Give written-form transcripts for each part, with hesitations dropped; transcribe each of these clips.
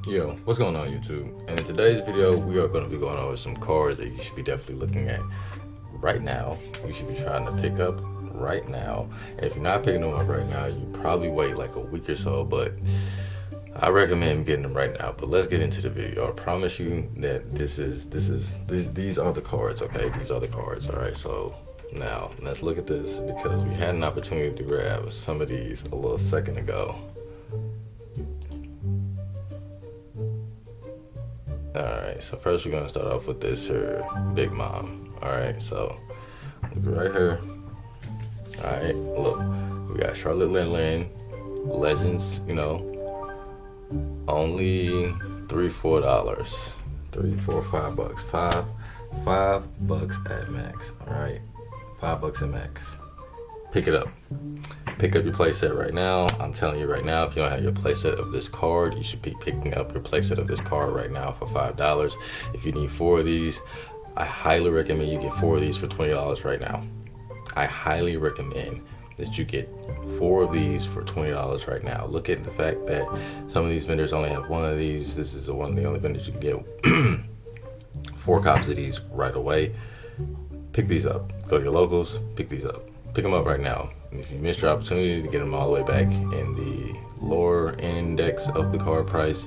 Yo, what's going on YouTube? And in today's video, we are going to be going over some cards that you should be definitely looking at right now. You should be trying to pick up right now. And if you're not picking them up right now, you probably wait like a week or so, but I recommend getting them right now. But let's get into the video. I promise you that these are the cards, okay? These are the cards, all right? So now let's look at this because we had an opportunity to grab some of these a little second ago. Alright, so first we're gonna start off with this here Big Mom. Alright, so look right here. Alright, look, we got Charlotte Lindland, Legends, you know, only $3, $4, $3, $4, $5, $5 at max. Alright, $5 at max. Pick it up. Pick up your playset right now. I'm telling you right now, if you don't have your playset of this card, you should be picking up your playset of this card right now for $5. If you need 4 of these, I highly recommend you get 4 of these for $20 right now. I highly recommend that you get 4 of these for $20 right now. Look at the fact that some of these vendors only have 1 of these. This is the only vendors you can get 4 copies of these right away. Pick these up. Go to your locals, pick these up. Pick them up right now. If you missed your opportunity to get them all the way back in the lower index of the card price,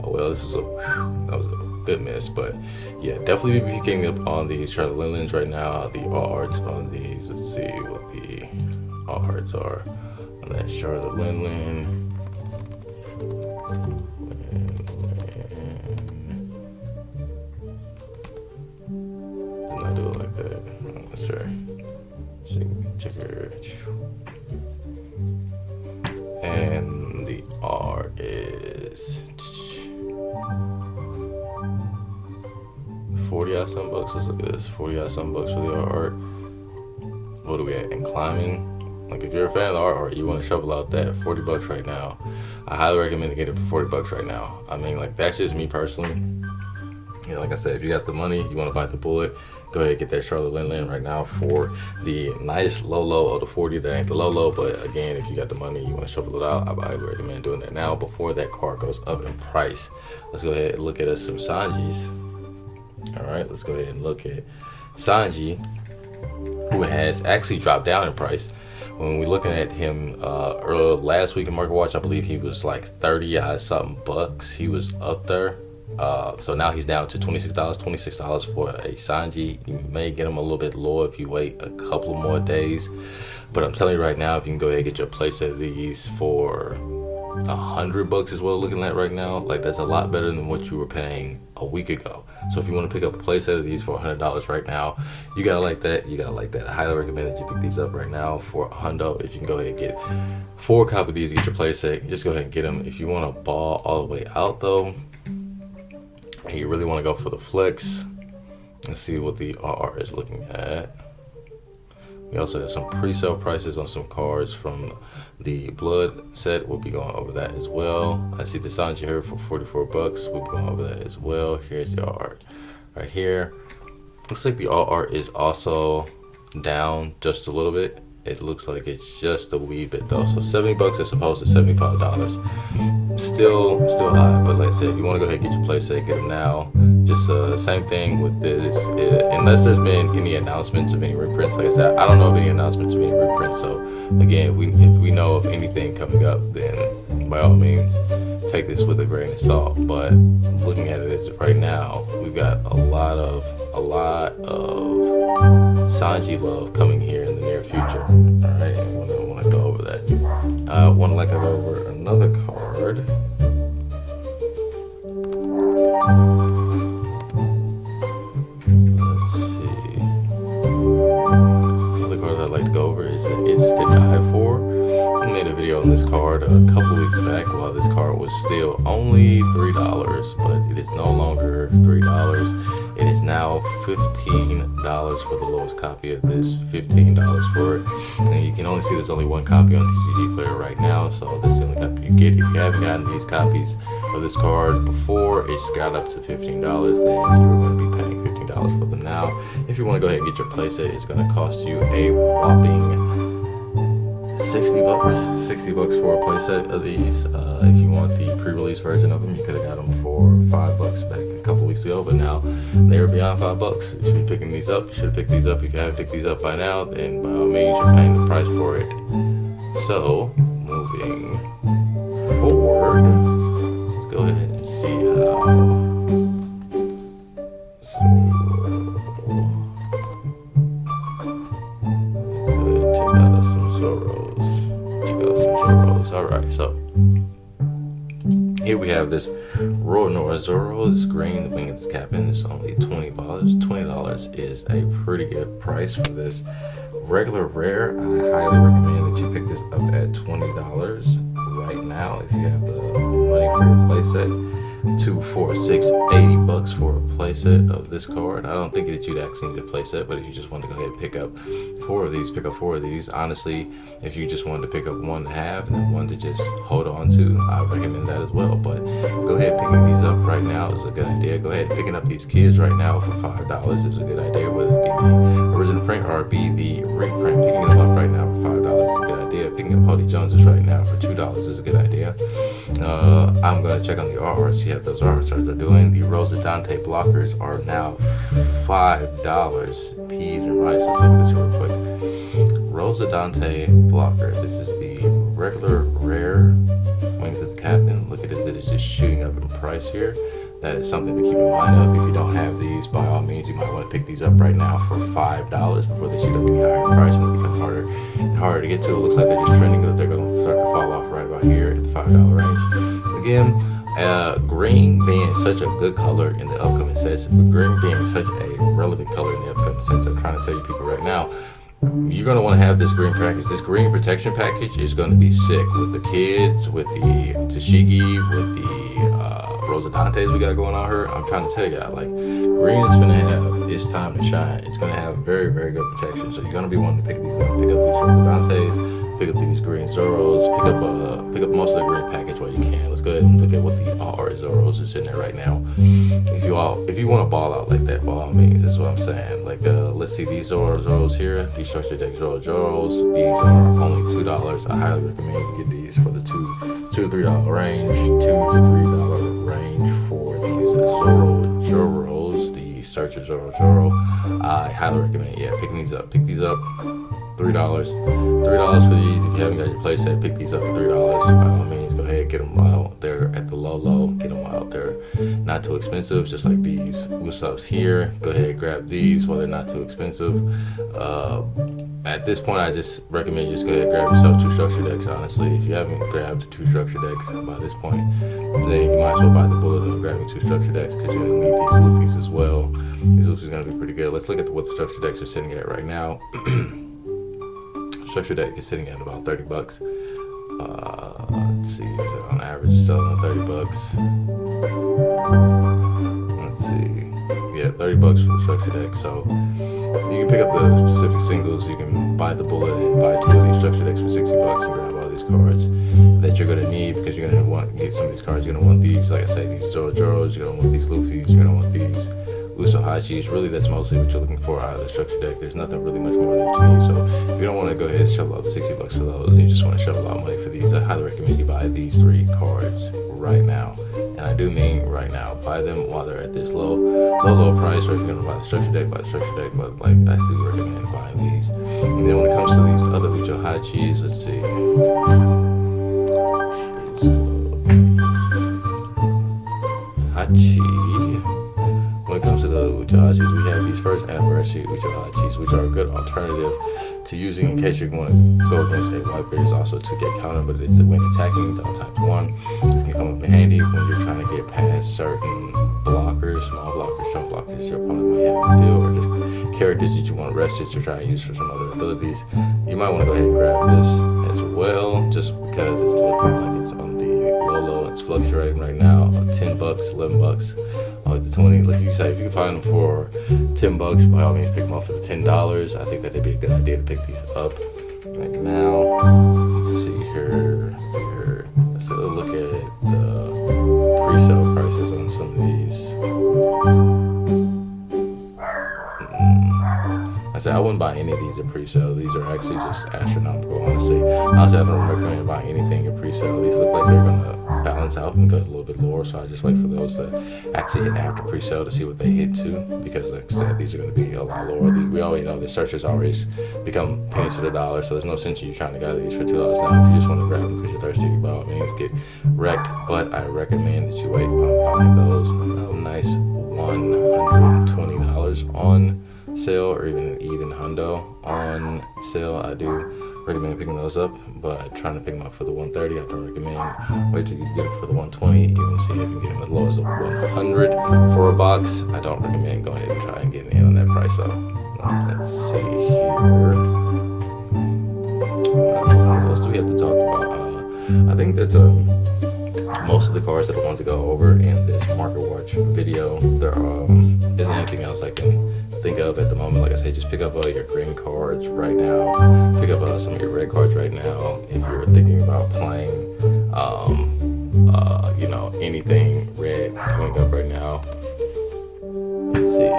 oh well, that was a good miss. But yeah, definitely be picking up on these Charlotte Lindlands right now. The odds on these, let's see what the odds are on that Charlotte Lindland. Did not do it like that. I'm not sure. Checker. And the R is 40 odd some bucks. Let's look at this. 40 odd some bucks for the art. What do we at? And climbing. Like if you're a fan of the art, you want to shovel out that 40 bucks right now. I highly recommend to get it for 40 bucks right now. I mean, like that's just me personally. You know, like I said, if you got the money, you want to buy the bullet, go ahead and get that Charlotte Lindland right now for the nice low of the 40. That ain't the low, but again, if you got the money, you want to shovel it out, I highly recommend doing that now before that card goes up in price. Let's go ahead and look at some Sanjis. All right, let's go ahead and look at Sanji, who has actually dropped down in price. When we're looking at him earlier last week in Market Watch, I believe he was like 30 something bucks. He was up there. So now he's down to $26 for a Sanji. You may get him a little bit lower if you wait a couple more days. But I'm telling you right now, if you can go ahead and get your playset of these for $100 is what we're looking at right now. Like that's a lot better than what you were paying a week ago. So if you want to pick up a playset of these for $100 right now, you gotta like that. You gotta like that. I highly recommend that you pick these up right now for $100. If you can go ahead and get 4 copies of these, get your playset. Just go ahead and get them. If you want to ball all the way out though, and you really want to go for the flex, let's see what the RR is looking at. We also have some pre-sale prices on some cards from the Blood set. We'll be going over that as well. I see the Sanji here for 44 bucks. We'll be going over that as well. Here's the RR right here. Looks like the RR is also down just a little bit. It looks like it's just a wee bit though. So 70 bucks as opposed to $75. Still high, but like I said, if you want to go ahead and get your playset, get them now. Just same thing with this. Unless there's been any announcements of any reprints, like I said, I don't know of any announcements of any reprints. So again, if we know of anything coming up, then by all means, take this with a grain of salt. But looking at it as right now, we've got a lot of Sanji love coming here in the near future. All right, and we want to go over that. I want to go over another card. Let's see. Another card I'd like to go over is It's to Die For. I made a video on this card a couple weeks back while this card was still only $3, but it is no longer $3. It is now $15 for the lowest copy of this, $15 for it. And you can only see there's only 1 copy on TCG Player right now, so this is the only copy you get. If you haven't gotten these copies of this card before it's got up to $15, then you're going to be paying $15 for them now. If you want to go ahead and get your playset, it's going to cost you a whopping $60 for a playset of these. If you want the pre-release version of them, you could have got them for $5 back a couple weeks ago, but now they are beyond $5. You should be picking these up. You should have picked these up. If you haven't picked these up by now, then by all means, you're paying the price for it. So, moving forward, let's go ahead and see how. Alright, so here we have this Royal Nora Zoro. This green, the wing is capping. It's only $20. $20 is a pretty good price for this regular rare. I highly recommend that you pick this up at $20 right now if you have the money for your playset. $2, $4, $6, $80 for a playset of this card. I don't think that you'd actually need a playset, but if you just want to go ahead and pick up four of these. Honestly, if you just wanted to pick up one to have and then one to just hold on to, I recommend that as well. But go ahead, picking these up right now is a good idea. Go ahead, picking up these kids right now for $5 is a good idea, whether it be the original print or be the reprint. Picking them up right now for $5 is a good idea. Picking up Holy Joneses right now for $2 is a good idea. I'm going to check on the RR, see how those RRs are doing. The Rosa Dante blockers are now $5. Peas and rice. Let's look at this real quick. Rosa Dante blocker. This is the regular rare wings of the captain. Look at this. It is just shooting up in price here. That is something to keep in mind of. If you don't have these, by all means, you might want to pick these up right now for $5 before they shoot up any higher in price and it becomes harder and harder to get to. It looks like they're just trending, but they're going to start to fall off right about here at the $5 range. Again, green being such a good color in the upcoming sets, green being such a relevant color in the upcoming sets, I'm trying to tell you people right now, you're going to want to have this green package. This green protection package is going to be sick with the kids, with the Tashigi, with the Rosa Dantes we got going on here. I'm trying to tell y'all, like, green is going to have its time to shine. It's going to have very, very good protection. So you're going to be wanting to pick these up. Pick up these Rosa Dantes, pick up these green Zoros, pick up most of the green package while you can. Let's go ahead and look at what the RR Zoros is sitting there right now. If you want to ball out like that, by all means, that's what I'm saying. Like, let's see these Zoros here, these structure deck Zoros. These are only $2. I highly recommend you get these for the $2 to $3 range, $2 to $3 range for these Zoros, the Searcher Zoro. I highly recommend, picking these up. Pick these up. $3 for these. If you haven't got your playset, pick these up for $3. By all means, go ahead, get them out there at the low. Get them out there, not too expensive. Just like these Usops here. Go ahead, grab these while they're not too expensive. At this point, I just recommend you just go ahead and grab yourself 2 structure decks. Honestly, if you haven't grabbed 2 structure decks by this point, then you might as well buy the bullet on grabbing 2 structure decks because you're gonna need these Luffys as well. These Luffys are gonna be pretty good. Let's look at what the structure decks are sitting at right now. Structure deck is sitting at about $30. Let's see, is it on average selling at $30? Let's see. Yeah, $30 for the structure deck. So you can pick up the specific singles. You can buy the bullet and buy 2 of these structure decks for $60 and grab all these cards that you're gonna need because you're gonna want to get some of these cards. You're gonna want these, like I say, these Joros. You're gonna want these Luffys. You're gonna want these Usohachis. Really, that's mostly what you're looking for out of the structure deck. There's nothing really much more that you need. So if you don't want to go ahead and shovel out the $60 for those, and you just want to shovel out money for these, I highly recommend you buy these 3 cards right now. And I do mean right now. Buy them while they're at this low price. Or if you're gonna buy the structure deck, buy the structure deck. But like, I still recommend buying these. And then when it comes to these other Usohachis, let's see. When it comes to the Uchohachis, we have these first anniversary Uchohachis, which are a good alternative to using in case you're going to go against a white beard. It's also to get counter, but it's when attacking, down ×1. This can come up in handy when you're trying to get past certain blockers, small blockers, jump blockers your opponent might have to do, or just characters that you want to rest that you're trying to use for some other abilities. You might want to go ahead and grab this as well, just because it's looking like it's on the low. It's fluctuating right now, $10, $11. To 20, like you say, if you can find them for $10, by all means pick them up for the $10. I think that it'd be a good idea to pick these up right now. Let's see here. Let's look at the pre-sale prices on some of these. I said I wouldn't buy any any of these are pre-sale. These are actually just astronomical, honestly. Honestly, I don't recommend buying anything at pre-sale. These look like they're gonna balance out and go a little bit lower, so I just wait for those to actually hit after pre-sale to see what they hit to, because like I said, these are gonna be a lot lower. We already know the searches always become pennies to the dollar, so there's no sense in you trying to gather these for $2 now. If you just want to grab them because you're thirsty, you by all means get wrecked, but I recommend that you wait on buying those. Nice $120 on sale, or even hundo on sale. I do recommend picking those up, but trying to pick them up for the 130, I don't recommend. Wait till you get it for the 120. Even see if you can get them as low as a 100 for a box. I don't recommend going ahead and try and getting in on that price though. Let's see here. What else do we have to talk about? I think that's most of the cards are the ones to go over in this market watch video. There isn't anything else I can think of at the moment. Like I say, just pick up your green cards right now. Pick up some of your red cards right now. If you're thinking about playing, anything red coming up right now. Let's see.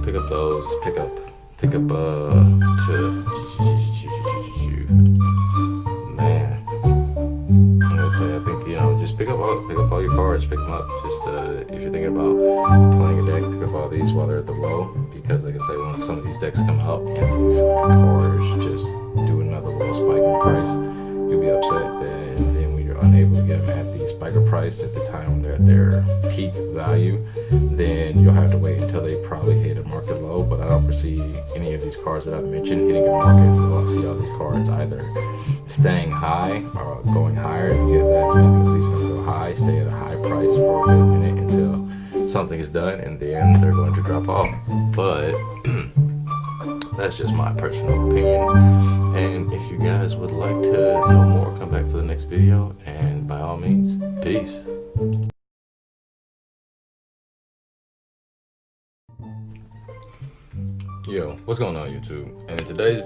Pick up those. Pick up. Man, like I say, I think just pick up all your cards. Pick them up. Just if you're thinking about playing a deck, pick up all these while they're at the low, because like I say, when some of these decks come out and these cards just do another little spike in price, you'll be upset. Then when you're unable to get them at the spiker price at the time when they're at their peak value, then you'll have to wait until they probably hit a market low. But I don't foresee any of these cards that I've mentioned hitting a market low. I see all these cards either staying high or going higher. If you get that, it's going to go high, stay at a high price for a good minute until something is done, and then they're going to drop off. But that's just my personal opinion. And if you guys would like to know more, come back for the next video, and by all means, peace. Yo, what's going on YouTube? And in today's video,